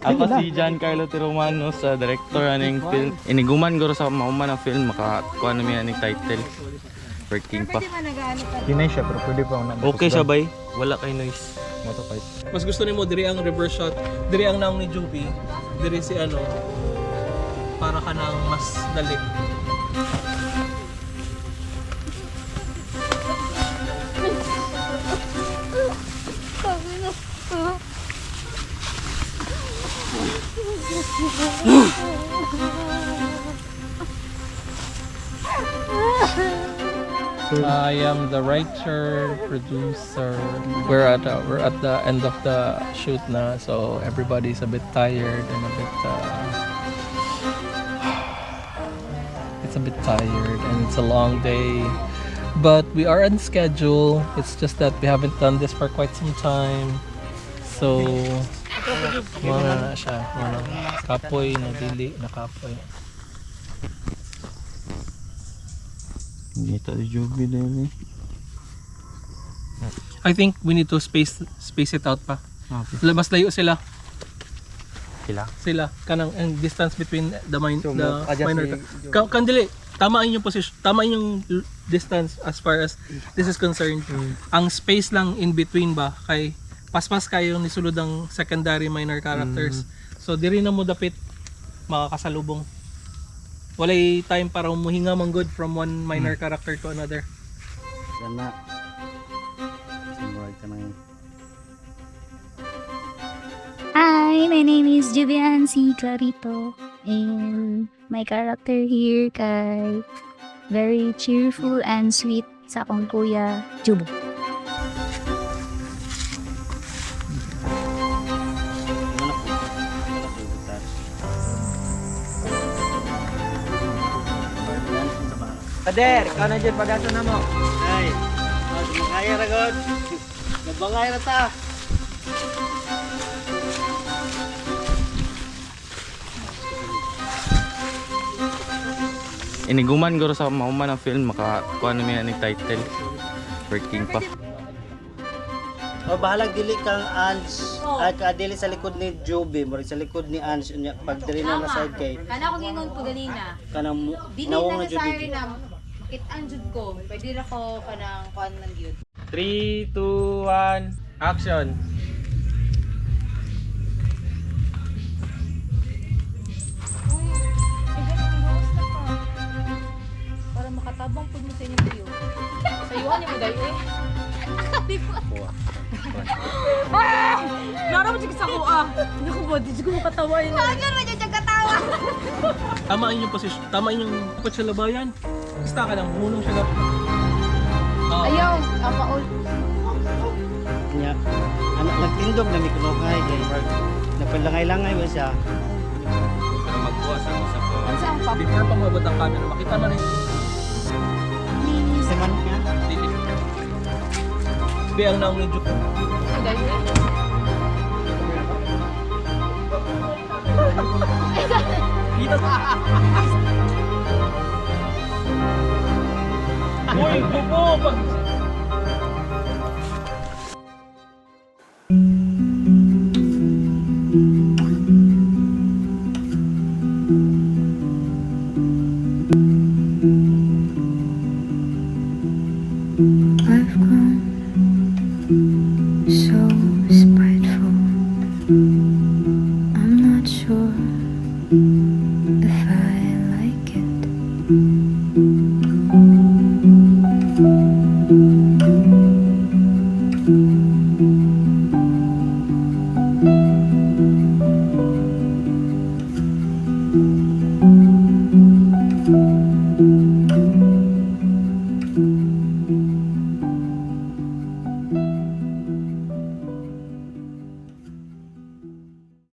Ako si Giancarlo Tiromano sa director aning film. Iniguman guro sa mauman ang film makakuha na aning title. Working pa. Kinay siya pero pwede pa ako Okay siya bay. Wala kay noise. Motofight. Mas gusto nimo diri ang reverse shot, diri ang naong ni Juby, diri si ano, para ka nang mas dali. I am the writer, producer. We're at the end of the shoot na, so everybody's a bit tired and a bit it's a bit tired and it's a long day. But we are on schedule. It's just that we haven't done this for quite some time. So wala na siya, wala kapoy na dili na kapoy. Dito di Joby din. I think we need to space it out pa. Okay. Mas layo sila. Sila. Kanang ang distance between the So, the adjust minor. Kandili, tama yung position, tama yung distance as far as this is concerned. Ang space lang in between ba kay paspas kayo ni sulod ang secondary minor characters. So diri na mo dapit makakasalubong. Walay time para umuhinga man good from one minor character to another. Sana. Sumurag ka na yun. Hi, my name is Jubian C. Clarito, and my character here kay very cheerful and sweet sa akong kuya Jubo. Kader, ikaw na dyan pag-ato na mo. Ay, makaya ragod. Nabangay na ta. Iniguman guro sa mauman ang film makakuha na aning title. Working pa. O bahalag dili kang Ans, ay ka dili sa likod ni Joby, murag sa likod ni Ans unya pag dili na side kay Kana ko gingon po ganina. kanang Dili nawong na na sa Joby. na makit-an jud ko. Pwede ra ko kanang kuan man gyud. 3, 2, 1, action! Para makatabang pud mo sa inyong tuyo. Sayuhan niyo mo dai eh. Nara mo sa ko ah. Naku ba, di ko makatawa yun. Hagan mo dyan katawa. Tama yung position, tama yung dapat sa labayan. Basta ka lang, hunong siya dapat. Ayaw, maul. Nya anak nagtindog na mikunogay kay napalangay-langay ba siya. Pero magbuwas ako sa ko. Unsa ang pap? Before pang mabot ang camera, makita na rin. Sa man niya. Dili. Be ang naong ni Juko. Dai eh. Kita sa... Uy, bubo! Pag... I've